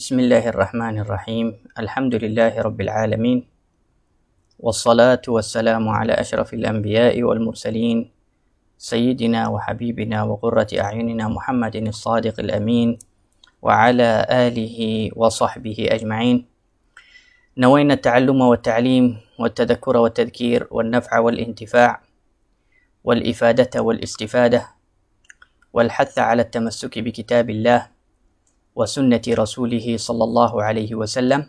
بسم الله الرحمن الرحيم الحمد لله رب العالمين والصلاة والسلام على أشرف الأنبياء والمرسلين سيدنا وحبيبنا وقرة أعيننا محمد الصادق الأمين وعلى آله وصحبه أجمعين. نوينا التعلم والتعليم والتذكر والتذكير والنفع والانتفاع والإفادة والاستفادة والحث على التمسك بكتاب الله وسنة رسوله صلى الله عليه وسلم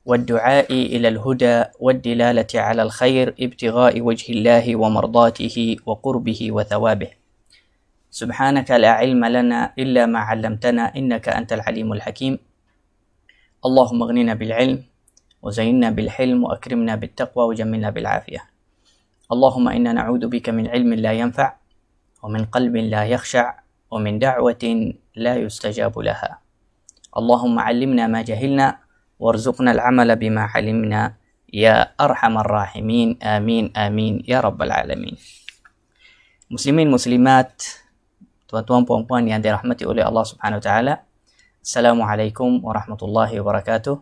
والدعاء إلى الهدى والدلالة على الخير ابتغاء وجه الله ومرضاته وقربه وثوابه. سبحانك لا علم لنا إلا ما علمتنا إنك أنت العليم الحكيم. اللهم اغننا بالعلم وزينا بالحلم وأكرمنا بالتقوى وجملنا بالعافية. اللهم إنا نعوذ بك من علم لا ينفع ومن قلب لا يخشع ومن دعوة لا يستجاب لها. اللهم علمنا ما جهلنا وارزقنا العمل بما علمنا يا أرحم الراحمين. آمين آمين يا رب العالمين. Muslimin muslimat, tuan-tuan puan-puan yang dirahmati oleh Allah Subhanahu wa taala. Assalamualaikum warahmatullahi wabarakatuh.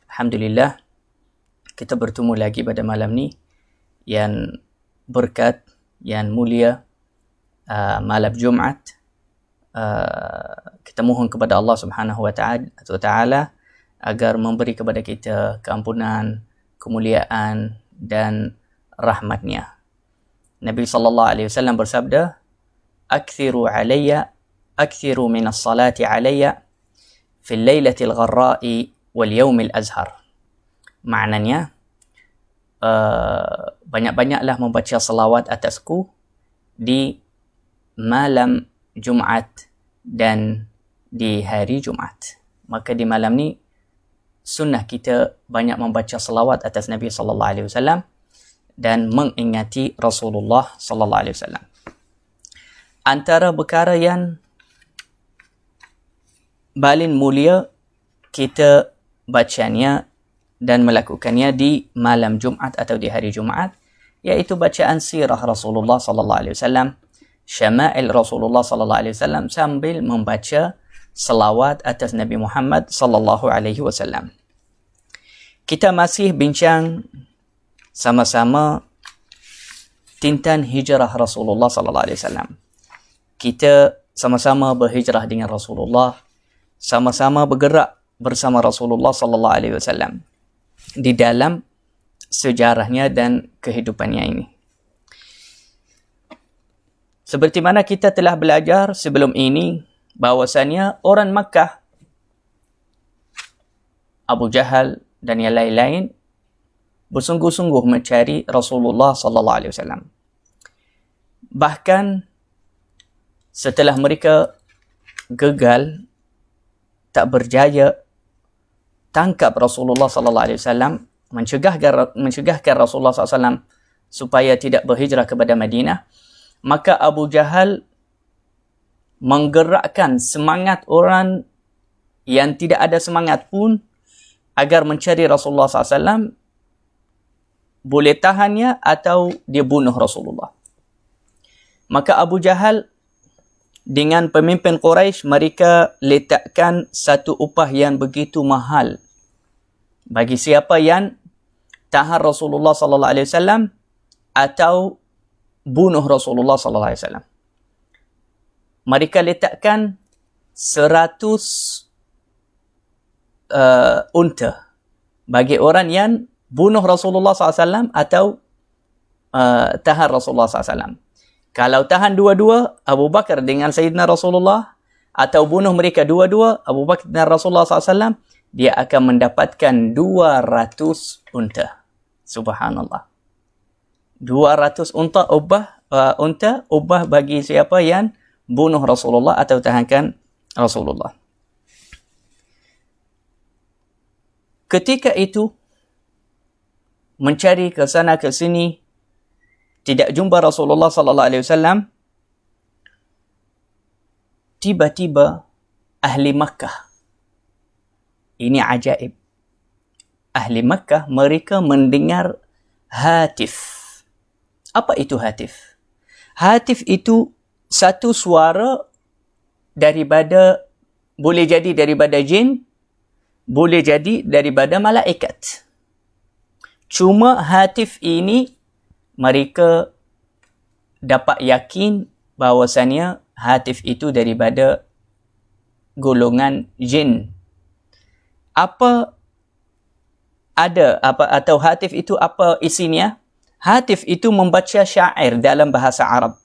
Alhamdulillah, kita bertemu lagi pada malam ni yang berkat, yang mulia, malam Jumaat. Kita mohon kepada Allah Subhanahu wa taala agar memberi kepada kita keampunan, kemuliaan dan rahmatnya. Nabi sallallahu alaihi wasallam bersabda, "Akthiru min as-salati alayya fi al-lailati al-gharra'i wal yawm al-azhar." Maknanya, banyak-banyaklah membaca salawat atasku di malam Jumaat dan di hari Jumaat. Maka di malam ni sunnah kita banyak membaca salawat atas Nabi sallallahu alaihi wasallam dan mengingati Rasulullah sallallahu alaihi wasallam. Antara perkara yang paling mulia kita bacanya dan melakukannya di malam Jumaat atau di hari Jumaat, iaitu bacaan sirah Rasulullah sallallahu alaihi wasallam, syama'il Rasulullah sallallahu alaihi wasallam, sambil membaca selawat atas Nabi Muhammad sallallahu alaihi wasallam. Kita masih bincang sama-sama tentang hijrah Rasulullah sallallahu alaihi wasallam. Kita sama-sama berhijrah dengan Rasulullah, sama-sama bergerak bersama Rasulullah sallallahu alaihi wasallam di dalam sejarahnya dan kehidupannya ini. Seperti mana kita telah belajar sebelum ini, bahwasannya orang Makkah, Abu Jahal dan yang lain-lain, bersungguh-sungguh mencari Rasulullah sallallahu alaihi wasallam. Bahkan setelah mereka gagal, tak berjaya tangkap Rasulullah sallallahu alaihi wasallam, mencegahkan Rasulullah sallallahu alaihi wasallam supaya tidak berhijrah kepada Madinah, maka Abu Jahal menggerakkan semangat orang yang tidak ada semangat pun agar mencari Rasulullah SAW, boleh tahannya atau dia bunuh Rasulullah. Maka Abu Jahal dengan pemimpin Quraisy, mereka letakkan satu upah yang begitu mahal bagi siapa yang tahan Rasulullah SAW atau bunuh Rasulullah sallallahu alaihi wasallam. Mereka letakkan 100 unta bagi orang yang bunuh Rasulullah sallallahu alaihi wasallam atau tahan Rasulullah sallallahu alaihi wasallam. Kalau tahan dua-dua, Abu Bakar dengan Sayyidina Rasulullah, atau bunuh mereka dua-dua, Abu Bakar dan Rasulullah sallallahu alaihi wasallam, dia akan mendapatkan 200 unta. Subhanallah. 200 unta ubah bagi siapa yang bunuh Rasulullah atau tahankan Rasulullah. Ketika itu mencari ke sana ke sini, tidak jumpa Rasulullah sallallahu alaihi wasallam. Tiba-tiba ahli Makkah, ini ajaib, ahli Makkah mereka mendengar hatif. Apa itu hatif? Hatif itu satu suara daripada, boleh jadi daripada jin boleh jadi daripada malaikat. Cuma hatif ini mereka dapat yakin bahawasanya hatif itu daripada golongan jin. Atau hatif itu apa isinya? Hatif itu membaca syair dalam bahasa Arab.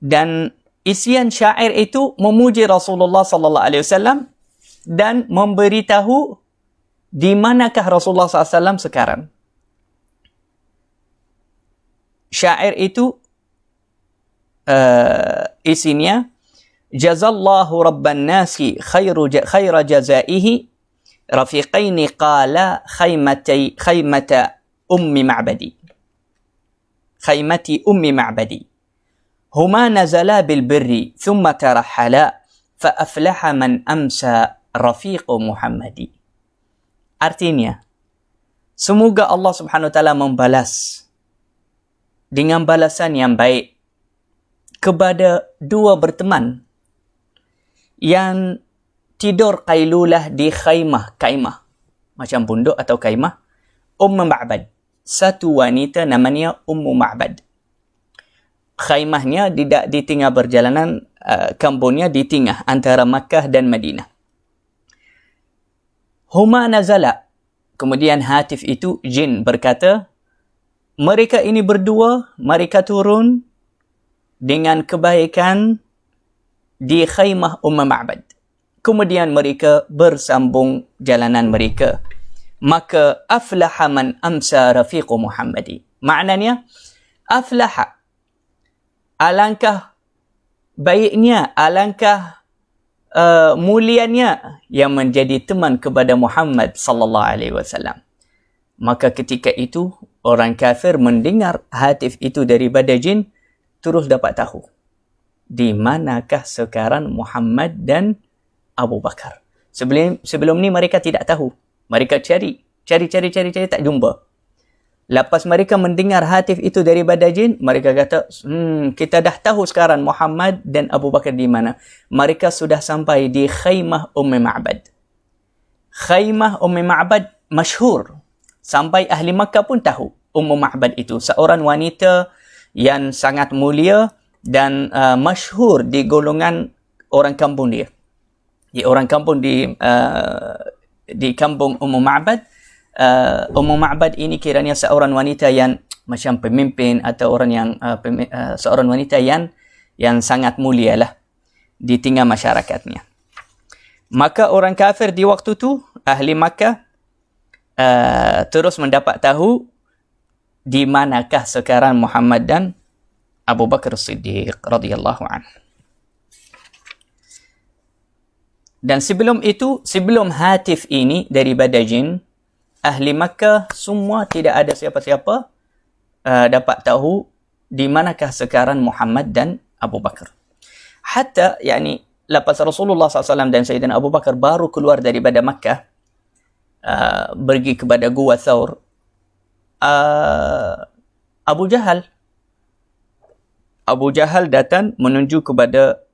Dan isian syair itu memuji Rasulullah sallallahu alaihi wasallam dan memberitahu di manakah Rasulullah SAW sekarang. Syair itu isinya, jazallahu rabban nasi khaira jazaihi rafiqaini qala khaymata ummi ma'badi huma nazala bil birri thumma tarahala fa aflaha man amsa rafiqu Muhammadi. Artinya, semoga Allah Subhanahu wa taala membalas dengan balasan yang baik kepada dua berteman yang tidur qailulah di kaimah macam bunduk atau kaimah, Ma'bad. Satu wanita namanya Ma'bad. Khaimahnya di tengah perjalanan, kampungnya di tengah antara Makkah dan Madinah. Huma nazala. Kemudian hatif itu jin berkata, mereka ini berdua, mereka turun dengan kebaikan di khaimah Ma'bad. Kemudian mereka bersambung jalanan mereka. Maka aflaha man amsa rafiqu Muhammadi. Maknanya, aflaha. Alangkah baiknya, alangkah mulianya yang menjadi teman kepada Muhammad sallallahu alaihi wasallam. Maka ketika itu orang kafir mendengar hatif itu daripada jin, terus dapat tahu di manakah sekarang Muhammad dan Abu Bakar. Sebelum ni mereka tidak tahu. Mereka cari tak jumpa. Lepas mereka mendengar hatif itu daripada jin, mereka kata, kita dah tahu sekarang Muhammad dan Abu Bakar di mana. Mereka sudah sampai di Khaimah Ma'bad. Khaimah Ma'bad masyhur. Sampai ahli Makkah pun tahu Ma'bad itu. Seorang wanita yang sangat mulia dan masyhur di golongan orang kampung dia. Di orang kampung di kampung Ma'bad. Ma'bad ini kiranya seorang wanita yang macam pemimpin atau orang yang seorang wanita yang sangat mulia lah di tengah masyarakatnya. Maka orang kafir di waktu tu, ahli Makkah, terus mendapat tahu di manakah sekarang Muhammad dan Abu Bakar Siddiq radhiyallahu anhu. Dan sebelum itu, sebelum hatif ini daripada jin, ahli Makkah semua tidak ada siapa-siapa dapat tahu di manakah sekarang Muhammad dan Abu Bakar. Hatta lepas Rasulullah SAW dan Sayyidina Abu Bakar baru keluar daripada Makkah, pergi kepada Gua Thawr, Abu Jahal datang menuju kepada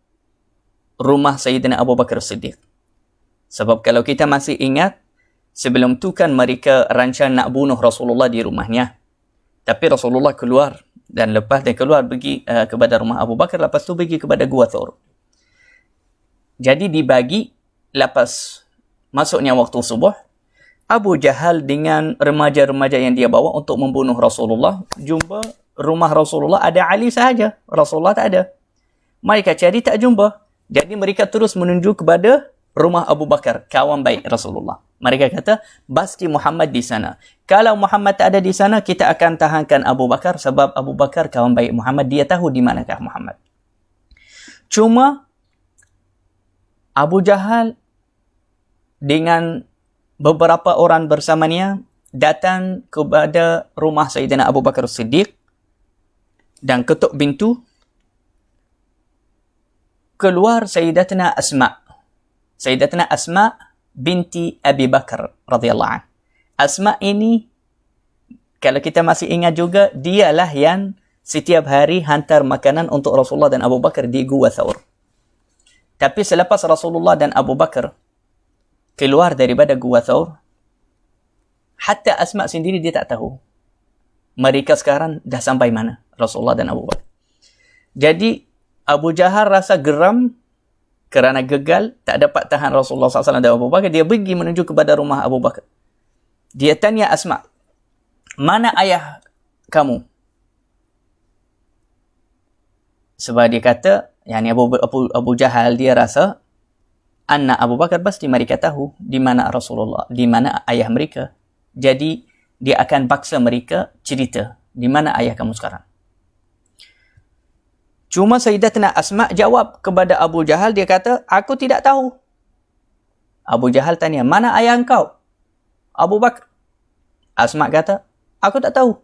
rumah Sayyidina Abu Bakar Siddiq. Sebab kalau kita masih ingat, sebelum tu kan mereka rancang nak bunuh Rasulullah di rumahnya. Tapi Rasulullah keluar, dan lepas dia keluar pergi kepada rumah Abu Bakar, lepas tu pergi kepada Gua Thawr. Jadi dibagi, lepas masuknya waktu subuh, Abu Jahal dengan remaja-remaja yang dia bawa untuk membunuh Rasulullah, jumpa rumah Rasulullah ada Ali sahaja, Rasulullah tak ada. Mereka cari tak jumpa. Jadi mereka terus menuju kepada rumah Abu Bakar, kawan baik Rasulullah. Mereka kata, pasti Muhammad di sana. Kalau Muhammad tak ada di sana, kita akan tahankan Abu Bakar sebab Abu Bakar kawan baik Muhammad. Dia tahu di manakah Muhammad. Cuma Abu Jahal dengan beberapa orang bersamanya datang kepada rumah Sayyidina Abu Bakar Siddiq dan ketuk pintu. Keluar Sayyidatina Asma binti Abi Bakar radhiyallahu anha. Asma ini, kalau kita masih ingat juga, dialah yang setiap hari hantar makanan untuk Rasulullah dan Abu Bakar di Gua Thawr. Tapi selepas Rasulullah dan Abu Bakar keluar daripada Gua Thawr, hatta Asma sendiri dia tak tahu mereka sekarang dah sampai mana, Rasulullah dan Abu Bakar. Jadi Abu Jahal rasa geram kerana gagal, tak dapat tahan Rasulullah SAW dan Abu Bakar. Dia pergi menuju kepada rumah Abu Bakar. Dia tanya Asma, mana ayah kamu? Sebab dia kata, yani Abu Jahal dia rasa anak Abu Bakar pasti mereka tahu di mana Rasulullah, di mana ayah mereka. Jadi dia akan paksa mereka cerita di mana ayah kamu sekarang. Cuma Sayyidatina Asma jawab kepada Abu Jahal, dia kata, aku tidak tahu. Abu Jahal tanya, mana ayah engkau? Abu Bakar. Asma kata, aku tak tahu.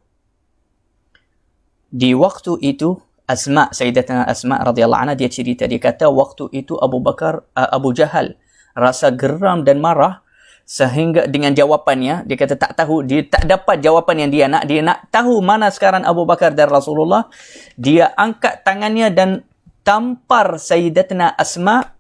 Di waktu itu, Sayyidatina Asma radhiyallahu anha dia cerita, dia kata waktu itu Abu Jahal rasa geram dan marah sehingga dengan jawapannya, dia kata tak tahu, dia tak dapat jawapan yang dia nak tahu mana sekarang Abu Bakar dan Rasulullah. Dia angkat tangannya dan tampar Sayyidatina Asma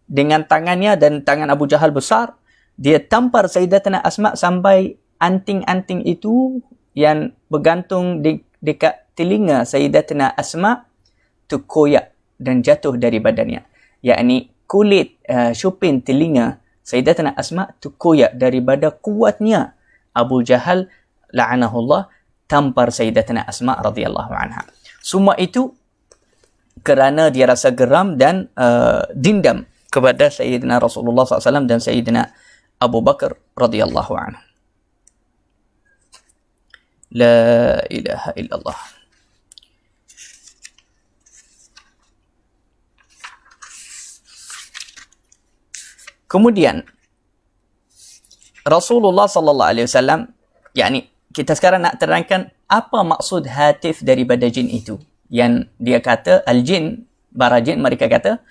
dengan tangannya, dan tangan Abu Jahal besar. Dia tampar Sayyidatina Asma sampai anting-anting itu yang bergantung dekat telinga Sayyidatina Asma tu koyak dan jatuh dari badannya. Yakni kulit syupin telinga Sayyidatina Asma tu koyak daripada kuatnya Abu Jahal la'anahullah tampar Sayyidatina Asma radhiyallahu anha. Semua itu kerana dia rasa geram dan dendam kepada Sayyidina Rasulullah SAW dan Sayyidina Abu Bakar radhiyallahu anhu. La ilaha illallah. Kemudian Rasulullah sallallahu alaihi wasallam, yakni kita sekarang nak terangkan apa maksud hatif daripada jin itu. Yang dia kata al-jin, para jin mereka kata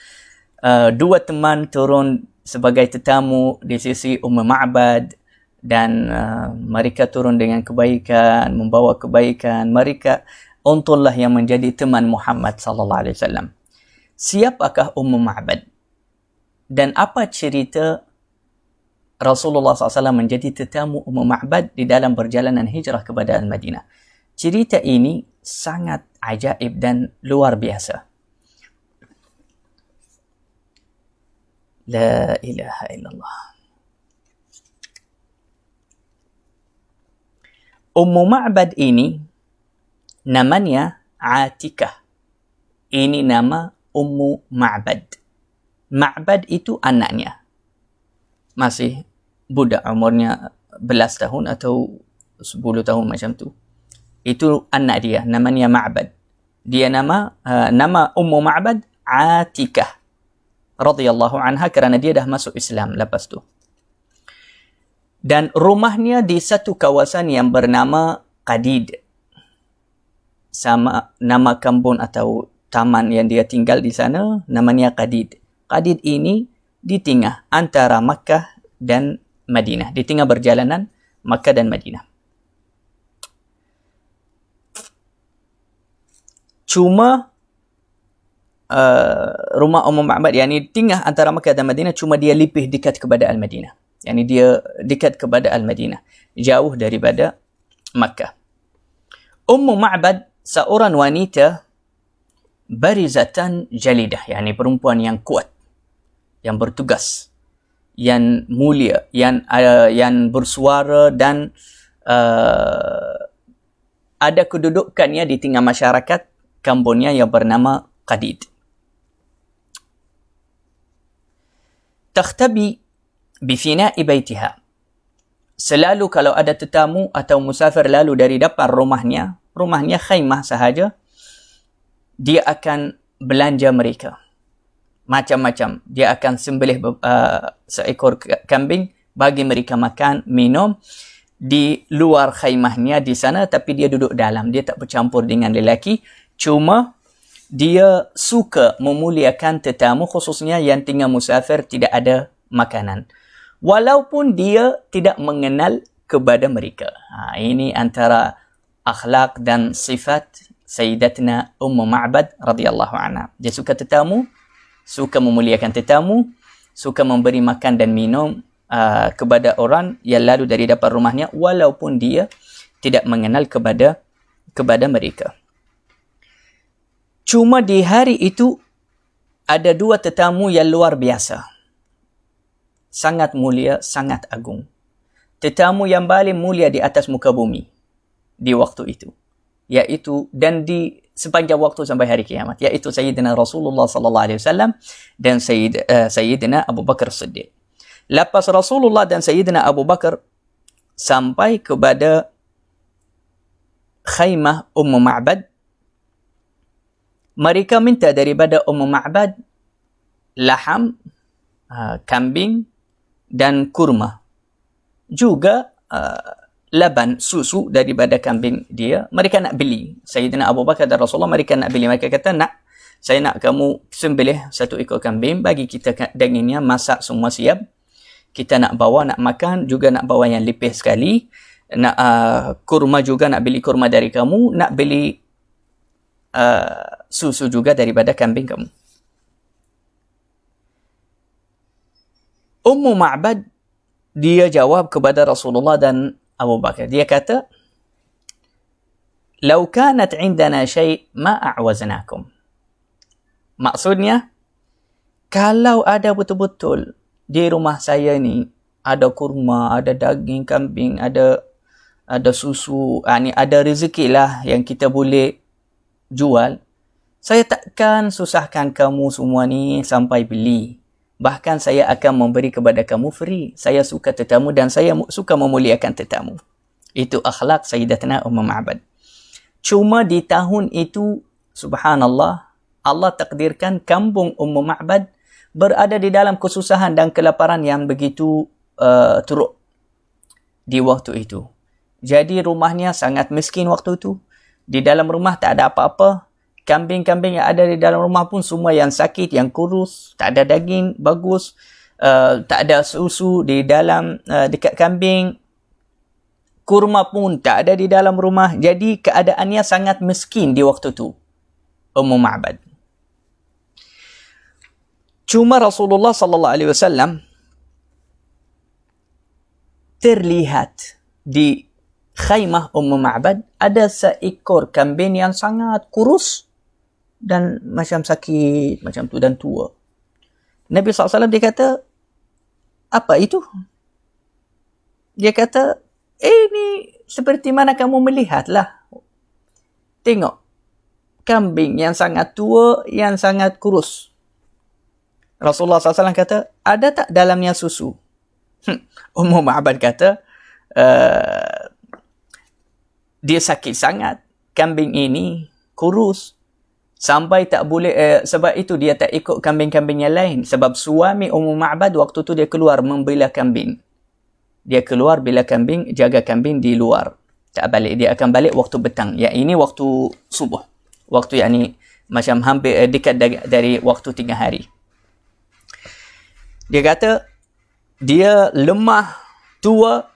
dua teman turun sebagai tetamu di sisi Ma'bad, dan mereka turun dengan kebaikan, membawa kebaikan. Mereka untullah yang menjadi teman Muhammad sallallahu alaihi wasallam. Siapakah Ma'bad? Dan apa cerita Rasulullah SAW menjadi tetamu Ma'bad di dalam perjalanan hijrah kepada Al-Madinah? Cerita ini sangat ajaib dan luar biasa. La ilaha illallah. Ma'bad ini namanya Atikah. Ini nama Ma'bad. Ma'bad itu anaknya. Masih budak, umurnya belas tahun atau 10 tahun macam tu. Itu anak dia, namanya Ma'bad. Dia nama Ma'bad Atikah radhiyallahu anha kerana dia dah masuk Islam lepas tu. Dan rumahnya di satu kawasan yang bernama Qadid. Sama nama kampung atau taman yang dia tinggal di sana namanya Qadid. Qadid ini di tengah antara Makkah dan Madinah. Di tengah perjalanan Makkah dan Madinah. Cuma rumah Ma'bad, yakni tengah antara Makkah dan Madinah, cuma dia lebih dekat kepada Al-Madinah. Yakni dia dekat kepada Al-Madinah, jauh daripada Makkah. Ma'bad seorang wanita barizatan jalidah, yakni perempuan yang kuat, yang bertugas, yang mulia, yang bersuara dan ada kedudukannya di tengah masyarakat kampungnya yang bernama Qadid. Takhtabi bifina'i baitiha. Selalu kalau ada tetamu atau musafir lalu dari depan rumahnya khaymah sahaja, dia akan belanja mereka. Macam-macam. Dia akan sembelih seekor kambing, bagi mereka makan, minum di luar khaymahnya di sana, tapi dia duduk dalam. Dia tak bercampur dengan lelaki. Cuma dia suka memuliakan tetamu, khususnya yang tinggal musafir, tidak ada makanan. Walaupun dia tidak mengenal kepada mereka. Ini antara akhlak dan sifat Sayyidatina Ma'bad radhiyallahu anha. Dia suka tetamu, suka memuliakan tetamu, suka memberi makan dan minum kepada orang yang lalu dari depan rumahnya walaupun dia tidak mengenal kepada mereka. Cuma di hari itu ada dua tetamu yang luar biasa. Sangat mulia, sangat agung. Tetamu yang paling mulia di atas muka bumi di waktu itu. Yaitu, dan di sepanjang waktu sampai hari kiamat. Yaitu Sayyidina Rasulullah SAW dan Sayyidina Abu Bakar Siddiq. Lepas Rasulullah dan Sayyidina Abu Bakar sampai kepada khaymah Ummu Ma'bad, mereka minta daripada Ummu Ma'bad laham, kambing dan kurma. Juga laban, susu daripada kambing dia. Mereka nak beli. Sayyidina Abu Bakar dan Rasulullah, mereka nak beli. Mereka kata, saya nak kamu sembelih satu ekor kambing, bagi kita dagingnya, masak semua siap. Kita nak bawa, nak makan, juga nak bawa yang lebih sekali. Nak kurma juga, nak beli kurma dari kamu. Nak beli susu juga daripada kambing kamu. Ummu Ma'bad, dia jawab kepada Rasulullah dan Abu Bakar. Dia kata, "Lau kanat indana syai' ma a'waznakum." Maksudnya, kalau ada betul-betul di rumah saya ni ada kurma, ada daging kambing, ada susu, ada rezeki lah yang kita boleh jual, saya takkan susahkan kamu semua ni sampai beli. Bahkan saya akan memberi kepada kamu free. Saya suka tetamu dan saya suka memuliakan tetamu. Itu akhlak Sayyidatina Ummu Ma'bad. Cuma di tahun itu, subhanallah, Allah takdirkan kampung Ummu Ma'bad berada di dalam kesusahan dan kelaparan yang begitu teruk di waktu itu. Jadi rumahnya sangat miskin waktu itu. Di dalam rumah tak ada apa-apa. Kambing-kambing yang ada di dalam rumah pun semua yang sakit, yang kurus, tak ada daging bagus, tak ada susu di dalam dekat kambing. Kurma pun tak ada di dalam rumah. Jadi keadaannya sangat miskin di waktu itu, Ummu Ma'bad. Cuma Rasulullah sallallahu alaihi wasallam terlihat di khaymah Ummu Ma'bad ada seekor kambing yang sangat kurus dan macam sakit, macam tu dan tua. Nabi SAW dia kata, apa itu? Dia kata, ini seperti mana kamu melihatlah. Tengok, kambing yang sangat tua, yang sangat kurus. Rasulullah SAW kata, ada tak dalamnya susu? Ummu Ma'bad kata, dia sakit sangat. Kambing ini kurus. Sampai tak boleh, sebab itu dia tak ikut kambing-kambing yang lain. Sebab suami Ummu Ma'bad waktu tu dia keluar membela kambing. Dia keluar bela kambing, jaga kambing di luar. Tak balik. Dia akan balik waktu petang. Yang ini waktu subuh. Waktu yang ini macam hampir dekat dari waktu 3 hari. Dia kata, dia lemah, tua,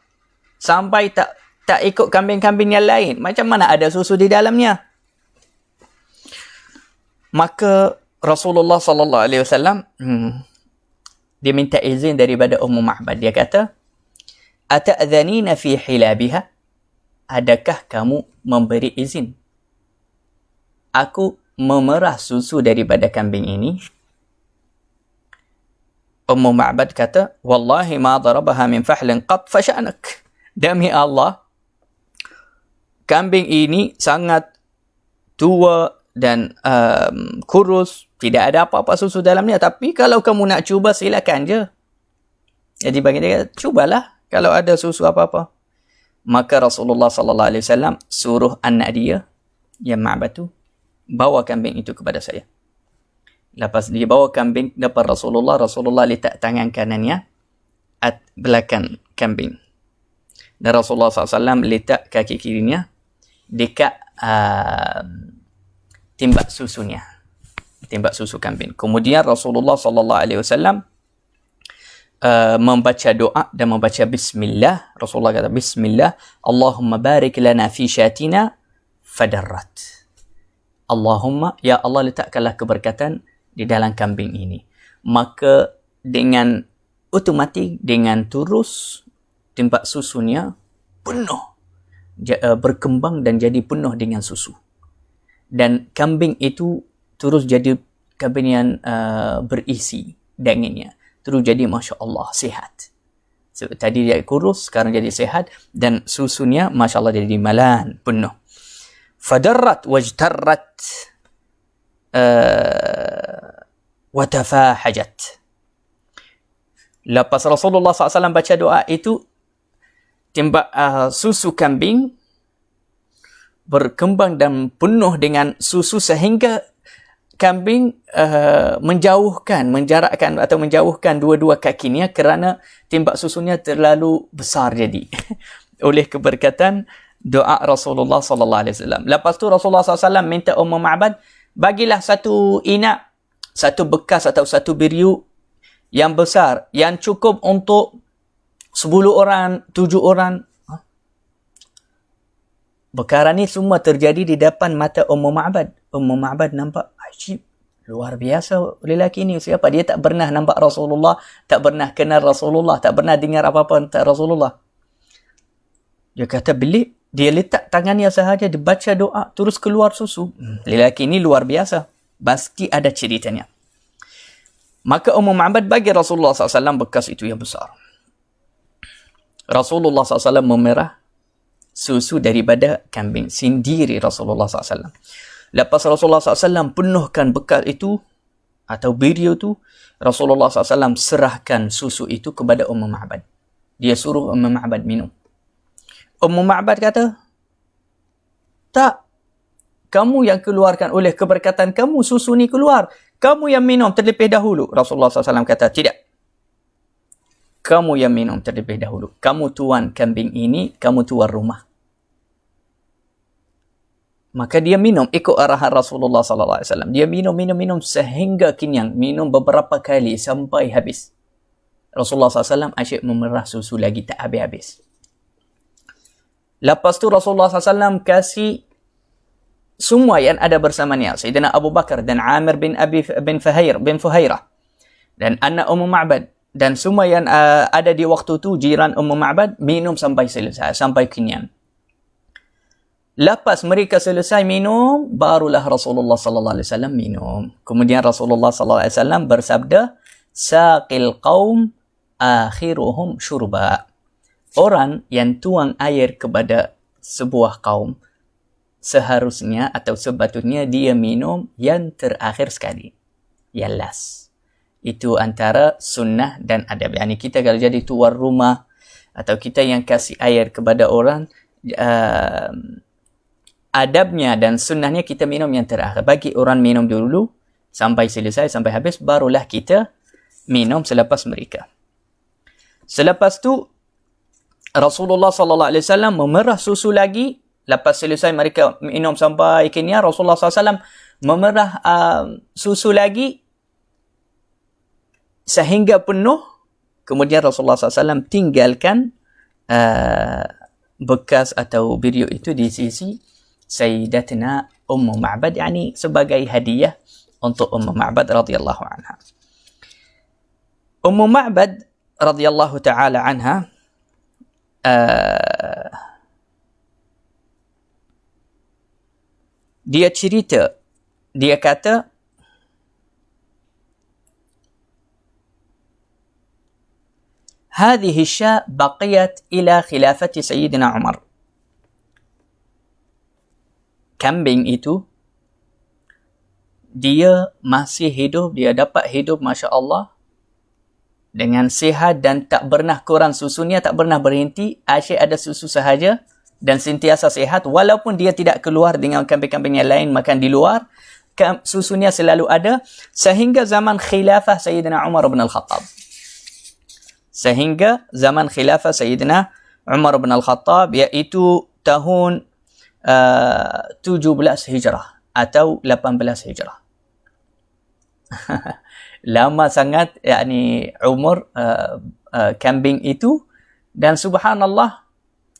sampai tak ikut kambing-kambing yang lain. Macam mana ada susu di dalamnya? Maka Rasulullah sallallahu alaihi wasallam dia minta izin daripada Ummu Ma'bad. Dia kata, "Ata'dhanina fi hilabiha?" Adakah kamu memberi izin aku memerah susu daripada kambing ini? Ummu Ma'bad kata, "Wallahi ma darabaha min fahlin qat fa sya'nak." Demi Allah, kambing ini sangat tua dan kurus, tidak ada apa-apa susu dalamnya, tapi kalau kamu nak cuba silakan je. Jadi bagi dia, cubalah kalau ada susu apa-apa. Maka Rasulullah sallallahu alaihi wasallam suruh anak dia yang Ma'bad tu bawa kambing itu kepada saya. Lepas dia bawa kambing depan Rasulullah, Rasulullah letak tangan kanannya belakang kambing. Dan Rasulullah SAW letak kaki kirinya dekat timbak susunya, timbak susu kambing. Kemudian Rasulullah SAW membaca doa dan membaca bismillah. Rasulullah kata bismillah, Allahumma barik lana fi syatina fadarrat. Allahumma, ya Allah letakkanlah keberkatan di dalam kambing ini. Maka dengan otomatik dengan terus tempat susunya penuh, berkembang dan jadi penuh dengan susu. Dan kambing itu terus jadi kambing yang berisi dagingnya. Terus jadi Masya Allah sihat. So, tadi dia kurus, sekarang jadi sihat. Dan susunya Masya Allah jadi malan, penuh. Fadarrat wajtarrat watafahajat. Lepas Rasulullah SAW baca doa itu, tempat susu kambing berkembang dan penuh dengan susu sehingga kambing menjauhkan dua-dua kakinya kerana timba susunya terlalu besar jadi oleh keberkatan doa Rasulullah sallallahu alaihi wasallam. Lepas tu Rasulullah SAW minta Ma'bad, bagilah satu inak, satu bekas atau satu biriu yang besar yang cukup untuk 10 orang, 7 orang. Perkara ni semua terjadi di depan mata Ma'bad. Ma'bad nampak, ajib, luar biasa lelaki ni. Siapa? Dia tak pernah nampak Rasulullah, tak pernah kenal Rasulullah, tak pernah dengar apa-apa tentang Rasulullah. Dia kata, belik, dia letak tangannya sahaja, dia baca doa, terus keluar susu. Lelaki ni luar biasa. Pasti ada ceritanya. Maka Ma'bad bagi Rasulullah SAW bekas itu yang besar. Rasulullah SAW memerah susu daripada kambing sendiri Rasulullah SAW. Lepas Rasulullah SAW penuhkan bekas itu atau biriu itu, Rasulullah SAW serahkan susu itu kepada Ma'bad. Dia suruh Ma'bad minum. Ma'bad kata, tak, kamu yang keluarkan, oleh keberkatan kamu susu ni keluar. Kamu yang minum terlebih dahulu. Rasulullah SAW kata, tidak. Kamu yang minum terlebih dahulu. Kamu tuan kambing ini, kamu tuan rumah. Maka dia minum ikut arahan Rasulullah SAW. Dia minum sehingga kenyang. Minum beberapa kali sampai habis. Rasulullah SAW asyik memerah susu lagi tak habis-habis. Lepas tu Rasulullah SAW kasih semua yang ada bersamanya. Sayyidina Abu Bakar dan Amir bin Fuhairah. Dan anak Ma'bad. Dan semua yang ada di waktu tu, jiran Ma'bad, minum sampai selesai, sampai kenyang. Lepas mereka selesai minum, barulah Rasulullah SAW minum. Kemudian Rasulullah SAW bersabda, Saqil qaum akhiruhum syurba. Orang yang tuang air kepada sebuah kaum, seharusnya atau sepatutnya dia minum yang terakhir sekali. Yang last. Itu antara sunnah dan adab. Yani kita kalau jadi tuan rumah atau kita yang kasih air kepada orang, adabnya dan sunnahnya kita minum yang terakhir. Bagi orang minum dulu sampai selesai, sampai habis, barulah kita minum selepas mereka. Selepas tu Rasulullah SAW memerah susu lagi. Lepas selesai mereka minum sampai kenyang, Rasulullah SAW memerah susu lagi sehingga penuh. Kemudian Rasulullah SAW tinggalkan bekas atau biriu itu di sisi Sayyidatina Ma'bad, yani sebagai hadiah untuk Ma'bad radhiyallahu anha. Ma'bad radhiyallahu ta'ala anha dia cerita, dia kata, هذه الشاة بقيت إلى خلافة سيدنا عمر. Kambing itu dia masih hidup, dia dapat hidup Masya Allah dengan sihat dan tak pernah kurang susunya, tak pernah berhenti, asyik ada susu sahaja dan sentiasa sihat. Walaupun dia tidak keluar dengan kambing-kambing yang lain makan di luar, susunya selalu ada sehingga zaman khilafah Sayyidina Umar bin Al-Khattab. Sehingga zaman khilafah Sayyidina Umar bin Al-Khattab, iaitu tahun 17 Hijrah atau 18 Hijrah. Lama sangat yakni umur kambing itu, dan subhanallah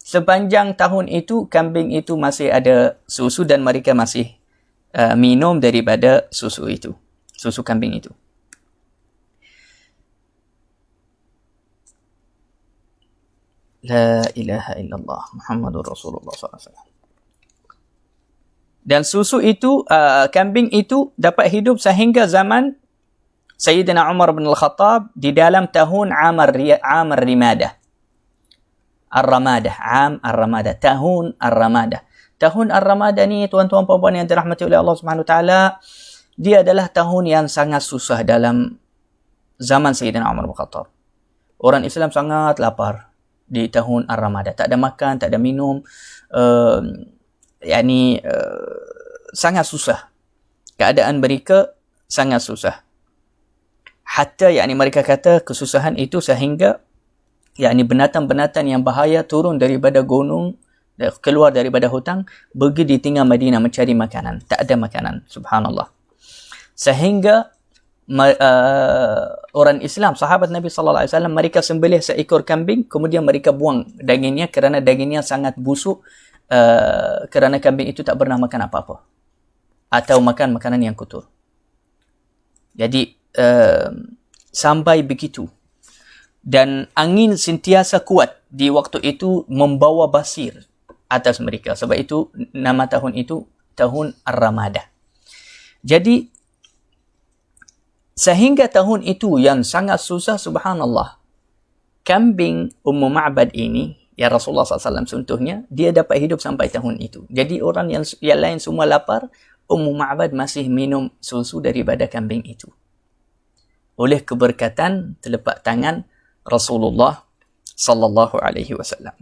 sepanjang tahun itu kambing itu masih ada susu dan mereka masih minum daripada susu itu, susu kambing itu. La ilaha illallah Muhammadur Rasulullah SAW. Dan susu itu, kambing itu dapat hidup sehingga zaman Sayyidina Umar bin Al-Khattab di dalam tahun Amar Rimadah. Ar-Ramadah, Ar-Ramadah, tahun Ar-Ramadah. Tahun Ar-Ramadah ni, tuan-tuan puan-puan yang dirahmati oleh Allah Subhanahu Wa Taala, dia adalah tahun yang sangat susah dalam zaman Sayyidina Umar bin Khattab. Orang Islam sangat lapar di tahun Ar-Ramadah. Tak ada makan, tak ada minum. Sangat susah. Keadaan mereka sangat susah. Hatta mereka kata kesusahan itu sehingga binatang-binatang yang bahaya turun daripada gunung, keluar daripada hutang, pergi di tengah Madinah mencari makanan. Tak ada makanan. Subhanallah. Sehingga orang Islam, sahabat Nabi sallallahu alaihi wasallam, mereka sembelih seekor kambing, kemudian mereka buang dagingnya kerana dagingnya sangat busuk, kerana kambing itu tak pernah makan apa-apa atau makan makanan yang kotor. Jadi sampai begitu, dan angin sentiasa kuat di waktu itu membawa basir atas mereka. Sebab itu nama tahun itu tahun Ar-Ramadah. Jadi sehingga tahun itu yang sangat susah, subhanallah, kambing Ummu Ma'bad ini, ya Rasulullah SAW contohnya, dia dapat hidup sampai tahun itu. Jadi orang yang lain semua lapar, Ummu Ma'bad masih minum susu daripada kambing itu. Oleh keberkatan telapak tangan Rasulullah sallallahu alaihi wasallam.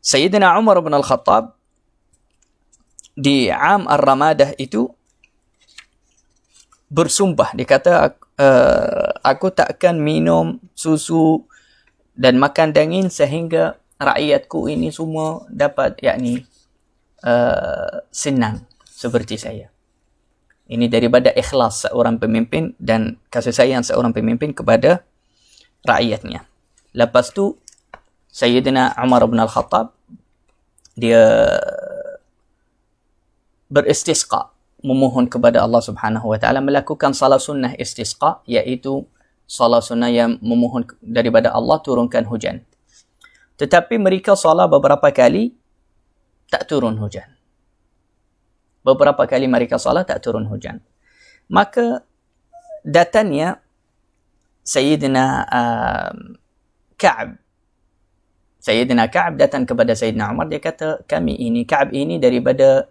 Sayyidina Umar bin Al-Khattab di Am Ar-Ramadah itu bersumpah, dia kata, aku takkan minum susu dan makan daging sehingga rakyatku ini semua dapat senang seperti saya. Ini daripada ikhlas seorang pemimpin dan kasih sayang seorang pemimpin kepada rakyatnya. Lepas tu Sayyidina Umar bin Al-Khattab dia beristisqa, memohon kepada Allah Subhanahu Wa Taala, melakukan salat sunnah istisqa, iaitu salat sunnah yang memohon daripada Allah turunkan hujan. Tetapi mereka salat beberapa kali tak turun hujan. Beberapa kali mereka salat tak turun hujan. Maka datangnya Sayyidina Ka'ab. Sayyidina Ka'ab datang kepada Sayyidina Umar, dia kata, Ka'ab ini daripada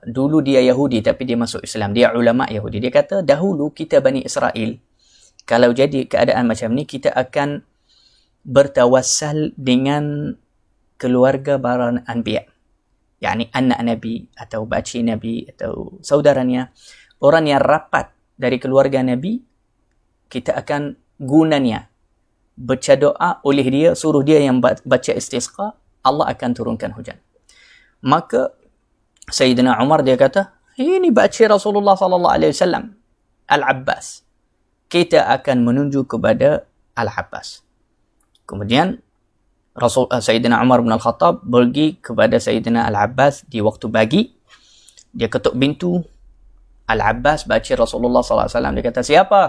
dulu dia Yahudi tapi dia masuk Islam, dia ulama Yahudi. Dia kata, dahulu kita Bani Israel, kalau jadi keadaan macam ni, kita akan bertawassal dengan keluarga para anbiya, anak Nabi atau baci Nabi atau saudaranya, orang yang rapat dari keluarga Nabi, kita akan gunanya baca doa oleh dia, suruh dia yang baca istisqa, Allah akan turunkan hujan. Maka Sayyidina Umar dia kata, ini baca Rasulullah sallallahu alaihi wasallam, Al-Abbas, kita akan menunjuk kepada Al-Abbas. Kemudian Sayyidina Umar bin Al-Khattab pergi kepada Sayyidina Al-Abbas di waktu pagi. Dia ketuk pintu. Al-Abbas baca Rasulullah sallallahu alaihi wasallam. Dia kata, siapa?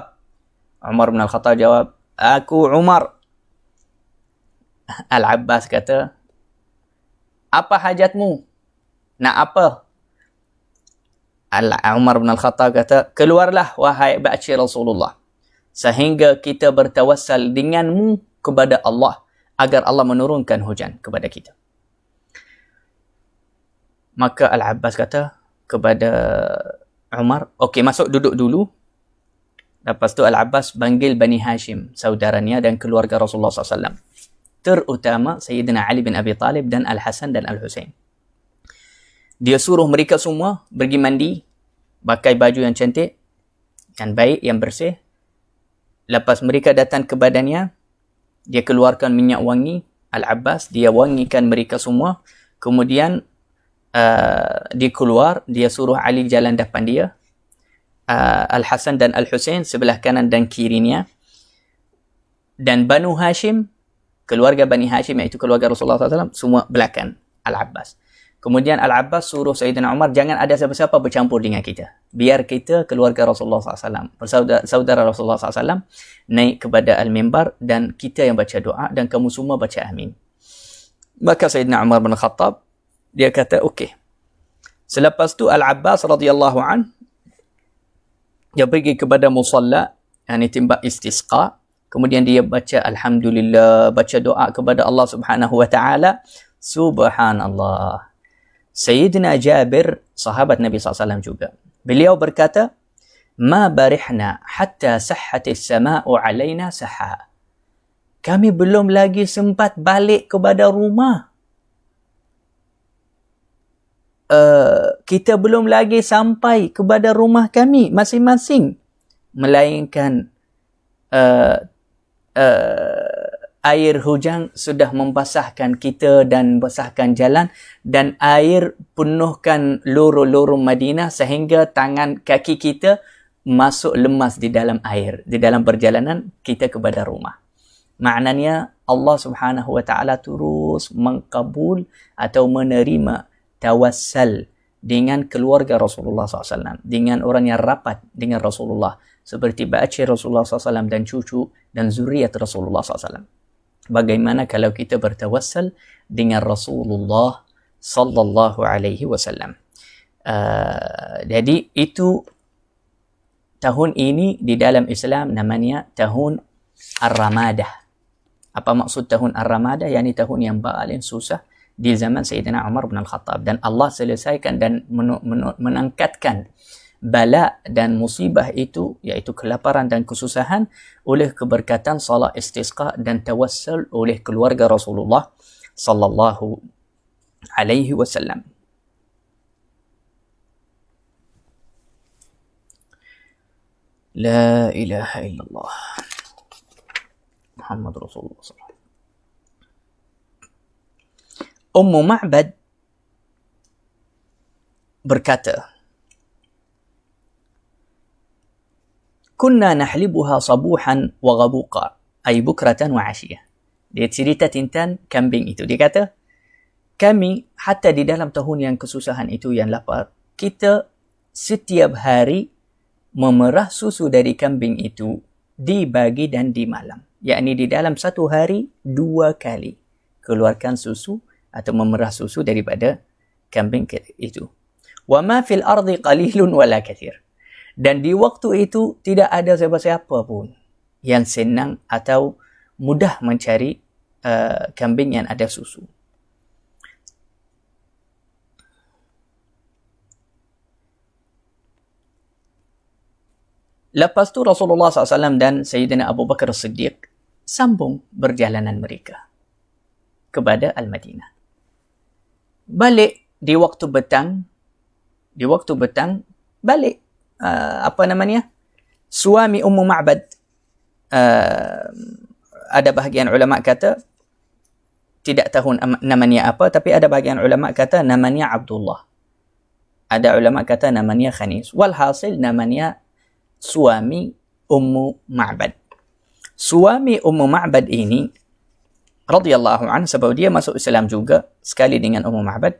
Umar bin Al-Khattab jawab, aku Umar. Al-Abbas kata, apa hajatmu? Nak apa? Umar bin Al-Khattab kata, keluarlah wahai baca Rasulullah, sehingga kita bertawassal denganmu kepada Allah, agar Allah menurunkan hujan kepada kita. Maka Al-Abbas kata kepada Umar, okey, masuk duduk dulu. Lepas tu Al-Abbas panggil Bani Hashim, saudaranya dan keluarga Rasulullah SAW. Terutama Sayyidina Ali bin Abi Talib dan Al-Hasan dan Al-Husain. Dia suruh mereka semua pergi mandi, pakai baju yang cantik, yang baik, yang bersih. Lepas mereka datang ke badannya, dia keluarkan minyak wangi. Al-Abbas, dia wangikan mereka semua. Kemudian dia keluar, dia suruh Ali jalan depan dia, Al-Hasan dan Al-Husain sebelah kanan dan kirinya. Dan Banu Hashim, keluarga Bani Hashim, iaitu keluarga Rasulullah SAW, semua belakang Al-Abbas. Kemudian Al-Abbas suruh Sayyidina Umar, jangan ada siapa-siapa bercampur dengan kita. Biar kita, keluarga Rasulullah SAW, saudara Rasulullah SAW, naik kepada Al-Mimbar dan kita yang baca doa dan kamu semua baca amin. Maka Sayyidina Umar bin Khattab, dia kata, okey. Selepas tu Al-Abbas radhiyallahu an, dia pergi kepada musalla, yang timbak istisqa. Kemudian dia baca Alhamdulillah, baca doa kepada Allah Subhanahu wa Ta'ala. Subhanallah. Sayyidina Jabir, sahabat Nabi SAW juga. Beliau berkata, Ma barihna hatta sahhatis sama'u alaina sahha. Kami belum lagi sempat balik kepada rumah. Kita belum lagi sampai kepada rumah kami masing-masing. Melainkan air hujan sudah membasahkan kita dan basahkan jalan, dan air penuhkan lorong-lorong Madinah sehingga tangan kaki kita masuk lemas di dalam air, di dalam perjalanan kita kepada rumah. Maknanya Allah Subhanahu wa Ta'ala terus mengkabul atau menerima tawassal dengan keluarga Rasulullah SAW, dengan orang yang rapat dengan Rasulullah, seperti bacir Rasulullah SAW dan cucu dan zuriat Rasulullah SAW. Bagaimana kalau kita bertawassal dengan Rasulullah sallallahu alaihi wasallam? Jadi itu tahun ini di dalam Islam namanya tahun Ar-Ramadah. Apa maksud tahun Ar-Ramadah? Yani tahun yang paling susah di zaman Sayyidina Umar bin Al-Khattab, dan Allah selesaikan dan menangkatkan bala dan musibah itu, iaitu kelaparan dan kesusahan, oleh keberkatan salat istisqa dan tawassul oleh keluarga Rasulullah sallallahu alaihi wasallam. La ilaha illallah Muhammad Rasulullah sallallahu alaihi wasallam. Ummu Ma'bad berkata, Kunna nahlibuha sabuhan wa ghabuqa, ay bukratan wa asyiyah. Dia cerita tentang kambing itu. Dia kata, kami hatta di dalam tahun yang kesusahan itu, yang lapar, kita setiap hari memerah susu dari kambing itu di pagi dan di malam. Yakni di dalam satu hari 2 kali keluarkan susu atau memerah susu daripada kambing itu. Wa ma fil ardi qalilun wala kathir. Dan di waktu itu tidak ada siapa-siapa pun yang senang atau mudah mencari kambing yang ada susu. Lepas tu Rasulullah SAW dan Sayyidina Abu Bakar As-Siddiq sambung perjalanan mereka kepada Al-Madinah. Balik di waktu petang, balik. Suami Ummu Ma'bad, ada bahagian ulama kata tidak tahu namanya apa, tapi ada bahagian ulama kata namanya Abdullah, ada ulama kata namanya Khanis. Walhasil namanya suami Ummu Ma'bad. Suami Ummu Ma'bad ini radhiyallahu anhu, sebab dia masuk Islam juga sekali dengan Ummu Ma'bad.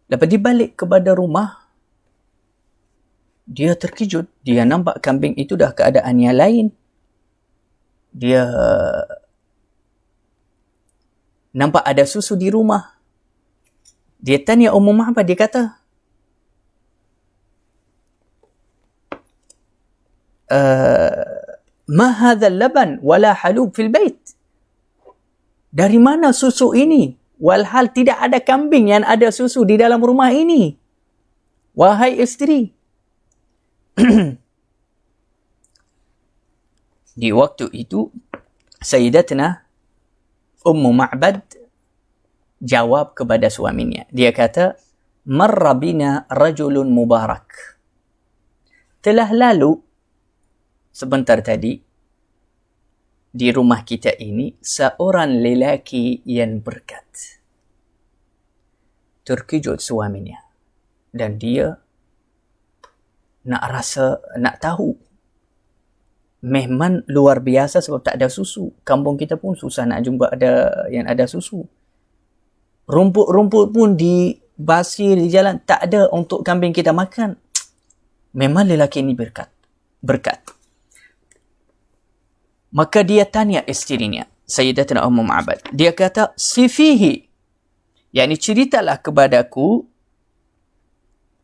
Lepas dia balik kepada rumah, dia terkejut. Dia nampak kambing itu dah keadaannya lain. Dia nampak ada susu di rumah. Dia tanya Ummu Ma'bad, dia kata, Ma hadha laban wala halub fil bait. Dari mana susu ini? Walhal tidak ada kambing yang ada susu di dalam rumah ini. Wahai isteri. Di waktu itu Sayyidatna Ummu Ma'bad jawab kepada suaminya. Dia kata, Marra bina rajulun mubarak. Telah lalu sebentar tadi di rumah kita ini seorang lelaki yang berkat. Terkejut suaminya dan dia nak tahu. Memang luar biasa sebab tak ada susu. Kampung kita pun susah nak jumpa ada yang ada susu. rumput-rumput pun dibasir di jalan, tak ada untuk kambing kita makan. Memang lelaki ini berkat. Maka dia tanya isterinya, Sayyidatina Ummu Ma'bad. Dia kata, sifihi, yakni ceritalah kepadaku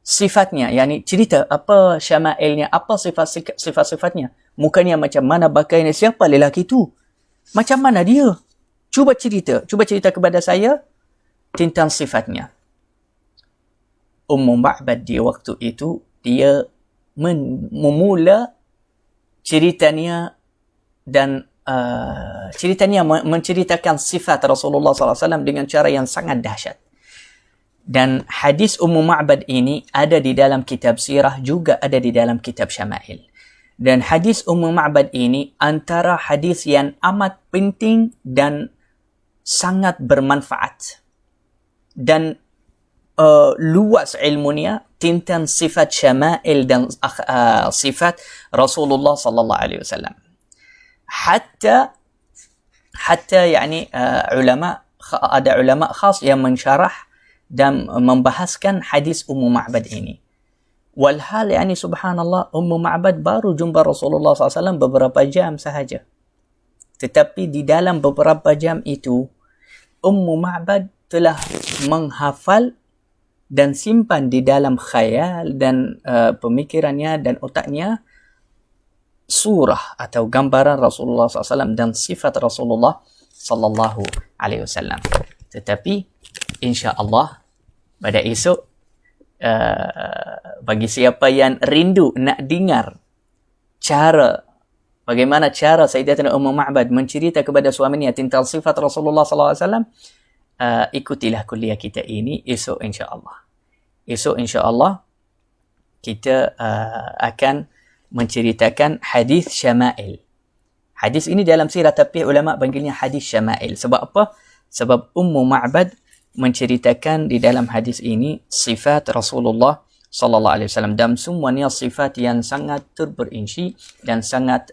sifatnya, yakni cerita apa syama'ilnya, apa sifat-sifatnya. Mukanya macam mana, pakaiannya, siapa lelaki itu? Macam mana dia? Cuba cerita kepada saya tentang sifatnya. Ummu Ma'bad di waktu itu, dia memula ceritanya dan ceritanya menceritakan sifat Rasulullah SAW dengan cara yang sangat dahsyat. Dan hadis Ummu Ma'bad ini ada di dalam kitab sirah, juga ada di dalam kitab syama'il. Dan hadis Ummu Ma'bad ini antara hadis yang amat penting dan sangat bermanfaat. Dan luas ilmunya tentang sifat syama'il dan sifat Rasulullah sallallahu alaihi wasallam. Hatta yani ada ulama khas yang mensyarah dan membahaskan hadis Ummu Ma'bad ini. Walhal yani subhanallah, Ummu Ma'bad baru jumpa Rasulullah SAW beberapa jam sahaja. Tetapi di dalam beberapa jam itu, Ummu Ma'bad telah menghafal dan simpan di dalam khayal dan pemikirannya dan otaknya surah atau gambaran Rasulullah SAW dan sifat Rasulullah sallallahu alaihi wasallam. Tetapi insya-Allah pada esok, bagi siapa yang rindu nak dengar bagaimana cara Sayyidatina Ummu Ma'bad mencerita kepada suaminya tentang sifat Rasulullah sallallahu alaihi wasallam, ikutilah kuliah kita ini esok insya-Allah. Esok insya-Allah kita akan menceritakan hadis syama'il. Hadis ini dalam sirah, tapi ulama panggilnya hadis syama'il. Sebab apa? Sebab Ummu Ma'bad menceritakan di dalam hadis ini sifat Rasulullah sallallahu alaihi wasallam, dan semuanya sifat yang sangat terperinci dan sangat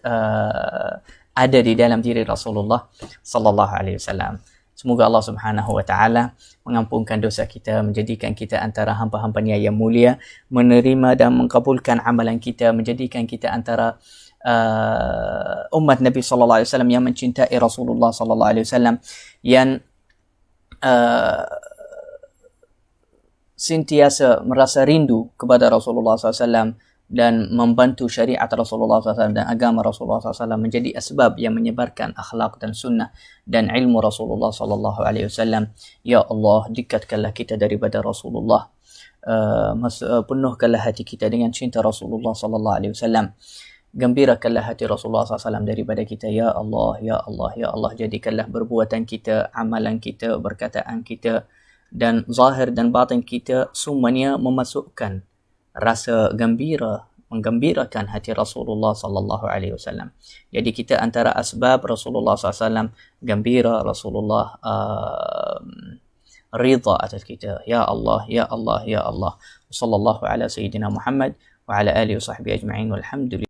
ada di dalam diri Rasulullah sallallahu alaihi wasallam. Semoga Allah Subhanahu wa taala mengampunkan dosa kita, menjadikan kita antara hamba-hambanya yang mulia, menerima dan mengabulkan amalan kita, menjadikan kita antara umat Nabi sallallahu alaihi wasallam yang mencintai Rasulullah sallallahu alaihi wasallam, yang sentiasa merasa rindu kepada Rasulullah SAW dan membantu syariat Rasulullah SAW dan agama Rasulullah SAW menjadi asbab yang menyebarkan akhlak dan sunnah dan ilmu Rasulullah SAW. Ya Allah, dekatkanlah kita daripada Rasulullah, penuhkanlah hati kita dengan cinta Rasulullah SAW. Gembirakanlah hati Rasulullah SAW daripada kita. Ya Allah, Ya Allah, Ya Allah, jadikanlah perbuatan kita, amalan kita, perkataan kita dan zahir dan batin kita semuanya memasukkan rasa gembira, menggembirakan hati Rasulullah sallallahu alaihi wasallam. Jadi kita antara asbab Rasulullah SAW gembira, Rasulullah ridha atas kita. Ya Allah, Ya Allah, Ya Allah. Sallallahu ala sayyidina Muhammad wa ala alihi wa sahbihi ajma'in, walhamdulillah.